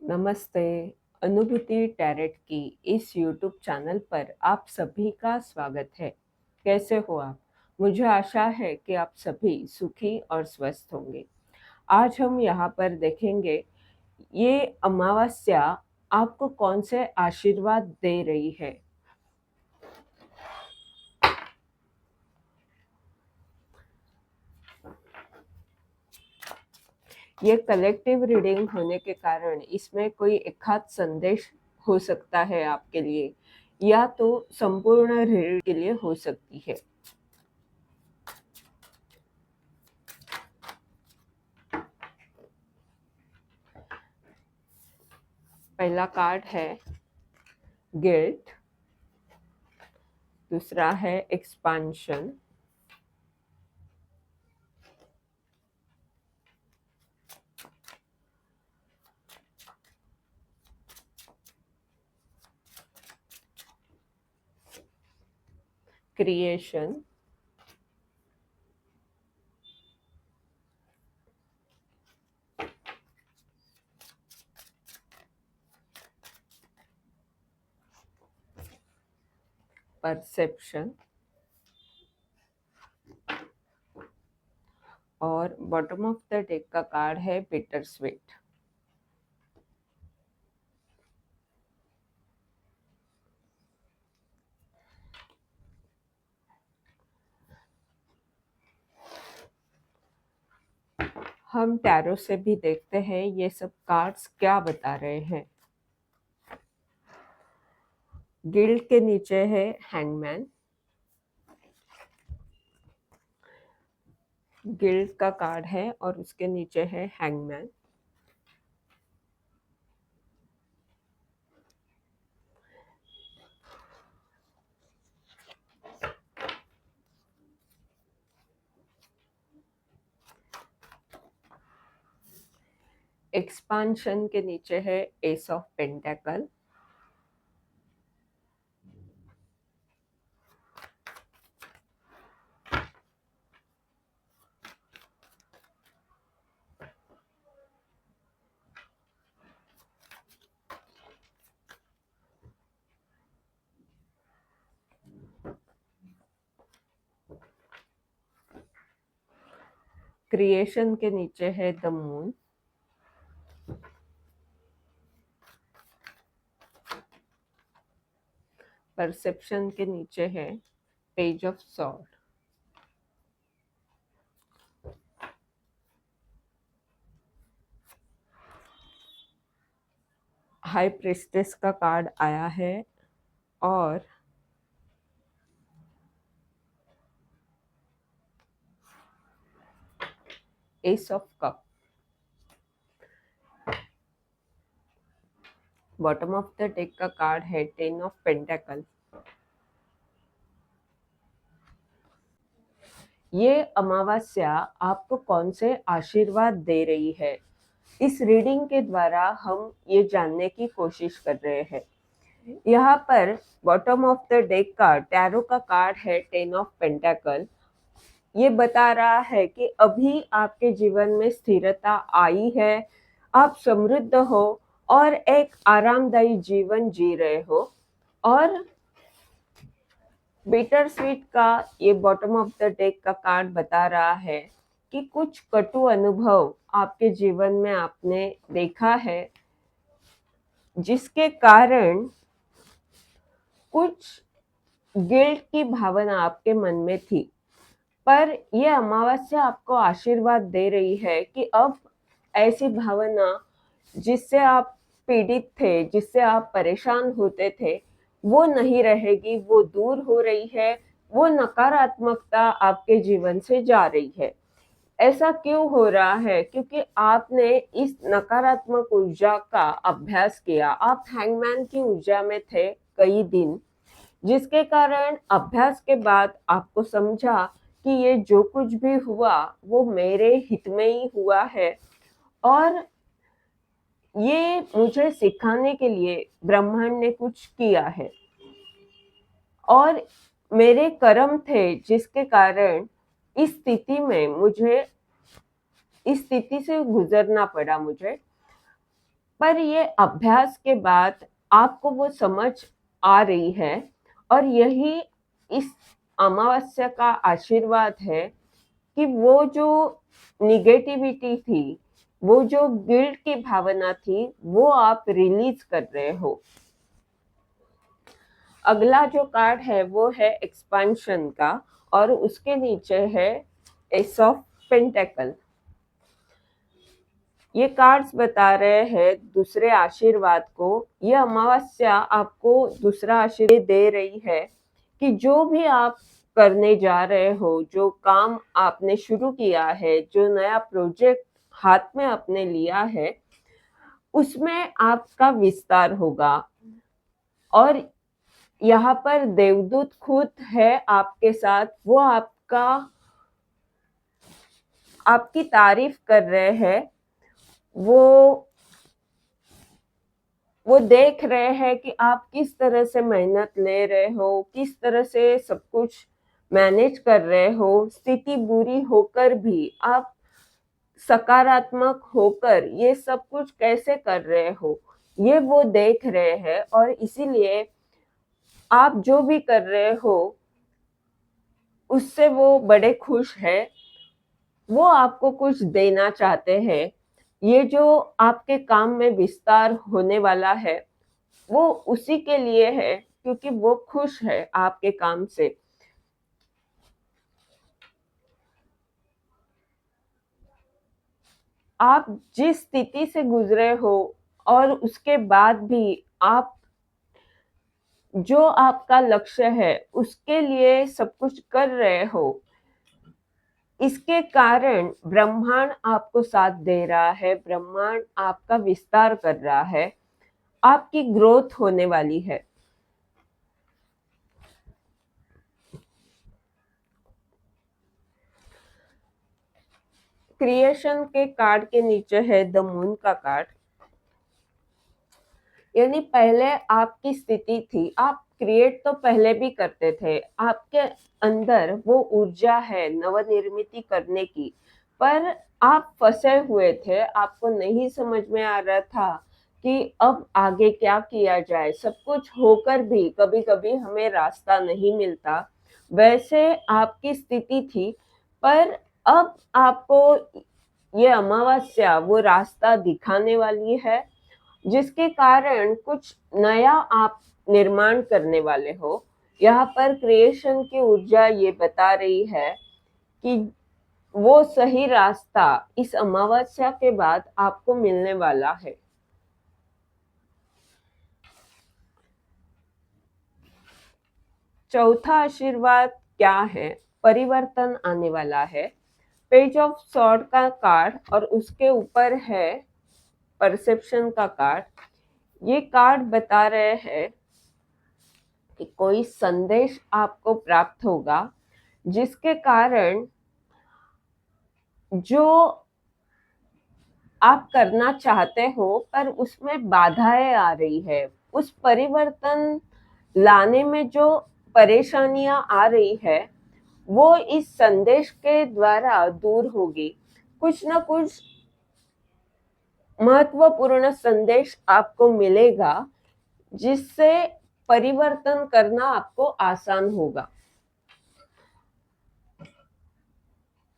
नमस्ते। अनुभूति टैरेट की इस यूट्यूब चैनल पर आप सभी का स्वागत है। कैसे हो आप? मुझे आशा है कि आप सभी सुखी और स्वस्थ होंगे। आज हम यहाँ पर देखेंगे ये अमावस्या आपको कौन से आशीर्वाद दे रही है। ये कलेक्टिव रीडिंग होने के कारण इसमें कोई एक आध संदेश हो सकता है आपके लिए, या तो संपूर्ण रीडिंग के लिए हो सकती है। पहला कार्ड है गिल्ट, दूसरा है एक्सपांशन, क्रिएशन, परसेप्शन और बॉटम ऑफ द डेक का कार्ड है बिटर स्वीट। हम टैरो से भी देखते हैं ये सब कार्ड्स क्या बता रहे हैं। गिल्ट के नीचे है हैंगमैन, गिल्ट का कार्ड है और उसके नीचे है हैंगमैन। एक्सपांशन के नीचे है एस ऑफ पेंटेकल, क्रिएशन के नीचे है द मून, परसेप्शन के नीचे है page of sword, high priestess का कार्ड आया है और S of cup. Bottom of the deck का कार्ड है टेन ऑफ पेंटेकल। ये अमावस्या आपको कौन से आशीर्वाद दे रही है, इस रीडिंग के द्वारा हम ये जानने की कोशिश कर रहे हैं। यहाँ पर बॉटम ऑफ द डेक का टैरो का कार्ड है टेन ऑफ पेंटेकल। ये बता रहा है कि अभी आपके जीवन में स्थिरता आई है, आप समृद्ध हो और एक आरामदायी जीवन जी रहे हो। और बिटर स्वीट का ये बॉटम ऑफ द डेक का कार्ड बता रहा है कि कुछ कटु अनुभव आपके जीवन में आपने देखा है, जिसके कारण कुछ गिल्ट की भावना आपके मन में थी। पर यह अमावस्या आपको आशीर्वाद दे रही है कि अब ऐसी भावना जिससे आप पीड़ित थे, जिससे आप परेशान होते थे, वो नहीं रहेगी, वो दूर हो रही है, वो नकारात्मकता आपके जीवन से जा रही है। ऐसा क्यों हो रहा है? क्योंकि आपने इस नकारात्मक ऊर्जा का अभ्यास किया। आप हैंगमैन की ऊर्जा में थे कई दिन, जिसके कारण अभ्यास के बाद आपको समझा कि ये जो कुछ भी हुआ वो मेरे हित में ही हुआ है और ये मुझे सिखाने के लिए ब्रह्मांड ने कुछ किया है और मेरे कर्म थे जिसके कारण इस स्थिति में मुझे इस स्थिति से गुजरना पड़ा मुझे। पर ये अभ्यास के बाद आपको वो समझ आ रही है, और यही इस अमावस्या का आशीर्वाद है कि वो जो निगेटिविटी थी, वो जो गिल्ट की भावना थी, वो आप रिलीज कर रहे हो। अगला जो कार्ड है वो है एक्सपेंशन का, और उसके नीचे है एस ऑफ पेंटेकल। ये कार्ड्स बता रहे हैं दूसरे आशीर्वाद को। ये अमावस्या आपको दूसरा आशीर्वाद दे रही है कि जो भी आप करने जा रहे हो, जो काम आपने शुरू किया है, जो नया प्रोजेक्ट हाथ में आपने लिया है, उसमें आपका विस्तार होगा। और यहाँ पर देवदूत खुद है आपके साथ, वो आपकी तारीफ कर रहे हैं। वो वो देख रहे हैं कि आप किस तरह से मेहनत ले रहे हो, किस तरह से सब कुछ मैनेज कर रहे हो। स्थिति बुरी होकर भी आप सकारात्मक होकर ये सब कुछ कैसे कर रहे हो, ये वो देख रहे हैं। और इसीलिए आप जो भी कर रहे हो उससे वो बड़े खुश है। वो आपको कुछ देना चाहते हैं। ये जो आपके काम में विस्तार होने वाला है, वो उसी के लिए है, क्योंकि वो खुश है आपके काम से। आप जिस स्थिति से गुजरे हो और उसके बाद भी आप जो आपका लक्ष्य है उसके लिए सब कुछ कर रहे हो, इसके कारण ब्रह्मांड आपको साथ दे रहा है, ब्रह्मांड आपका विस्तार कर रहा है, आपकी ग्रोथ होने वाली है। क्रिएशन के कार्ड के नीचे है द मून का कार्ड। यानी पहले आपकी स्थिति थी, आप क्रिएट तो पहले भी करते थे, आपके अंदर वो ऊर्जा है नवनिर्मिति करने की, पर आप फंसे हुए थे। आपको नहीं समझ में आ रहा था कि अब आगे क्या किया जाए। सब कुछ होकर भी कभी कभी हमें रास्ता नहीं मिलता, वैसे आपकी स्थिति थी। पर अब आपको ये अमावस्या वो रास्ता दिखाने वाली है, जिसके कारण कुछ नया आप निर्माण करने वाले हो। यहाँ पर क्रिएशन की ऊर्जा ये बता रही है कि वो सही रास्ता इस अमावस्या के बाद आपको मिलने वाला है। चौथा आशीर्वाद क्या है? परिवर्तन आने वाला है। पेज ऑफ सॉर्ड का कार्ड और उसके ऊपर है परसेप्शन का कार्ड। ये कार्ड बता रहे हैं कि कोई संदेश आपको प्राप्त होगा, जिसके कारण जो आप करना चाहते हो पर उसमें बाधाएं आ रही है, उस परिवर्तन लाने में जो परेशानियां आ रही है, वो इस संदेश के द्वारा दूर होगी। कुछ ना कुछ महत्वपूर्ण संदेश आपको मिलेगा, जिससे परिवर्तन करना आपको आसान होगा।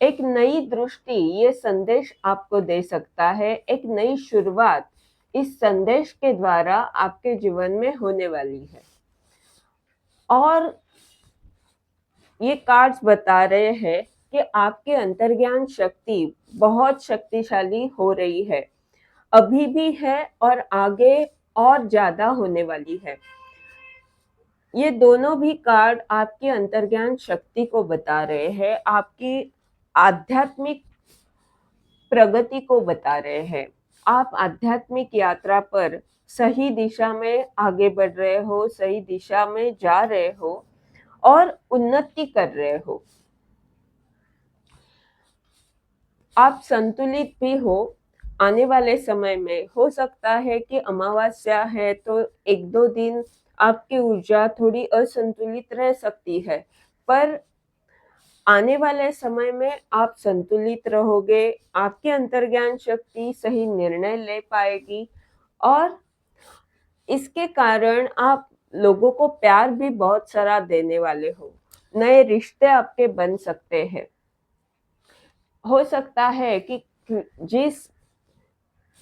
एक नई दृष्टि ये संदेश आपको दे सकता है, एक नई शुरुआत इस संदेश के द्वारा आपके जीवन में होने वाली है। और ये कार्ड्स बता रहे हैं कि आपकी अंतर्ज्ञान शक्ति बहुत शक्तिशाली हो रही है, अभी भी है और आगे और ज्यादा होने वाली है। ये दोनों भी कार्ड आपकी अंतर्ज्ञान शक्ति को बता रहे हैं, आपकी आध्यात्मिक प्रगति को बता रहे हैं। आप आध्यात्मिक यात्रा पर सही दिशा में आगे बढ़ रहे हो, सही दिशा में जा रहे हो और उन्नति कर रहे हो। आप संतुलित भी हो। आने वाले समय में हो सकता है कि अमावस्या है तो एक दो दिन आपकी ऊर्जा थोड़ी असंतुलित रह सकती है, पर आने वाले समय में आप संतुलित रहोगे, आपकी अंतर्ज्ञान शक्ति सही निर्णय ले पाएगी और इसके कारण आप लोगों को प्यार भी बहुत सारा देने वाले हो। नए रिश्ते आपके बन सकते हैं। हो सकता है कि जिस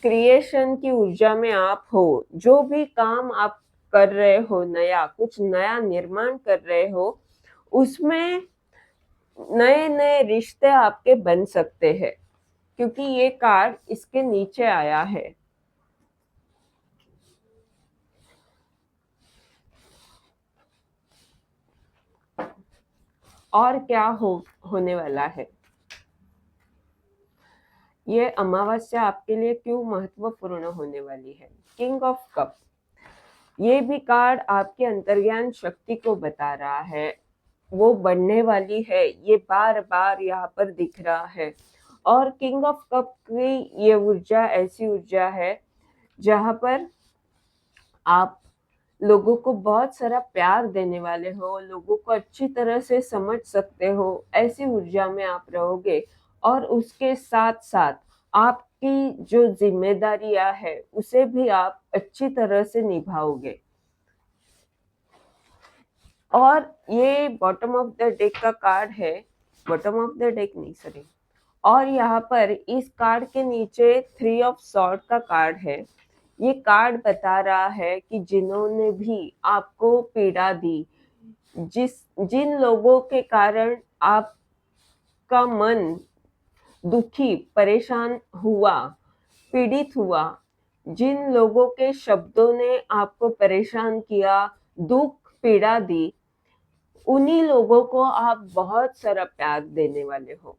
क्रिएशन की ऊर्जा में आप हो, जो भी काम आप कर रहे हो, नया कुछ नया निर्माण कर रहे हो, उसमें नए नए रिश्ते आपके बन सकते हैं, क्योंकि ये कार्ड इसके नीचे आया है। और क्या होने वाला है, ये अमावस्या आपके लिए क्यों महत्वपूर्ण होने वाली है। किंग ऑफ कप, ये भी कार्ड आपके अंतर्ज्ञान शक्ति को बता रहा है, वो बढ़ने वाली है, ये बार बार यहाँ पर दिख रहा है। और किंग ऑफ कप की ये ऊर्जा ऐसी ऊर्जा है जहाँ पर आप लोगों को बहुत सारा प्यार देने वाले हो, लोगों को अच्छी तरह से समझ सकते हो, ऐसी ऊर्जा में आप रहोगे। और उसके साथ साथ आपकी जो जिम्मेदारियां है उसे भी आप अच्छी तरह से निभाओगे। और ये बॉटम ऑफ द डेक का कार्ड है, बॉटम ऑफ द डेक नहीं सॉरी। और यहाँ पर इस कार्ड के नीचे 3 ऑफ सॉर्ड का कार्ड है। ये कार्ड बता रहा है कि जिन्होंने भी आपको पीड़ा दी, जिन लोगों के कारण आपका मन दुखी, परेशान हुआ, पीड़ित हुआ, जिन लोगों के शब्दों ने आपको परेशान किया, दुख पीड़ा दी, उन्हीं लोगों को आप बहुत सारा प्यार देने वाले हो।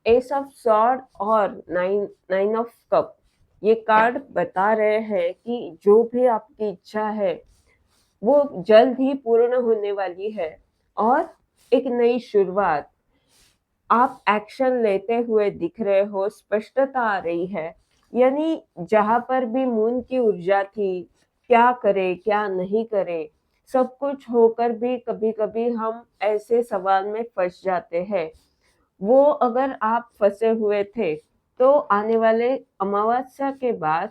एस ऑफ सॉर्ड और नाइन ऑफ कप, ये कार्ड बता रहे हैं कि जो भी आपकी इच्छा है वो जल्द ही पूर्ण होने वाली है और एक नई शुरुआत आप एक्शन लेते हुए दिख रहे हो, स्पष्टता आ रही है। यानी जहां पर भी मून की ऊर्जा थी, क्या करे क्या नहीं करे, सब कुछ होकर भी कभी कभी हम ऐसे सवाल में फंस जाते हैं। वो अगर आप फंसे हुए थे तो आने वाले अमावस्या के बाद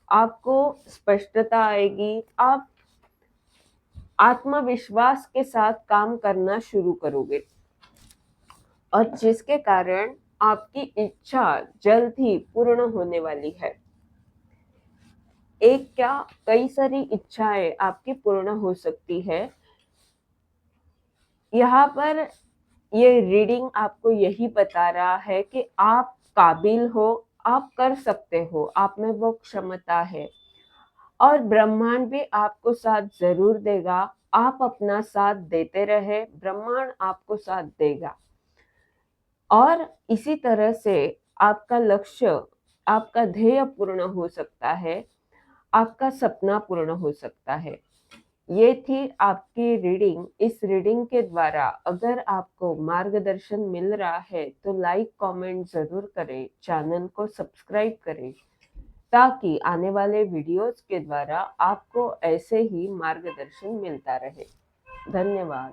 आपको स्पष्टता आएगी, आप आत्मविश्वास के साथ काम करना शुरू करोगे और जिसके कारण आपकी इच्छा जल्द ही पूर्ण होने वाली है। एक क्या कई सारी इच्छाएं आपकी पूर्ण हो सकती है। यहाँ पर ये रीडिंग आपको यही बता रहा है कि आप काबिल हो, आप कर सकते हो, आप में वो क्षमता है और ब्रह्मांड भी आपको साथ जरूर देगा। आप अपना साथ देते रहे, ब्रह्मांड आपको साथ देगा और इसी तरह से आपका लक्ष्य, आपका ध्येय पूर्ण हो सकता है, आपका सपना पूर्ण हो सकता है। ये थी आपकी रीडिंग। इस रीडिंग के द्वारा अगर आपको मार्गदर्शन मिल रहा है तो लाइक कमेंट जरूर करें, चैनल को सब्सक्राइब करें ताकि आने वाले वीडियोस के द्वारा आपको ऐसे ही मार्गदर्शन मिलता रहे। धन्यवाद।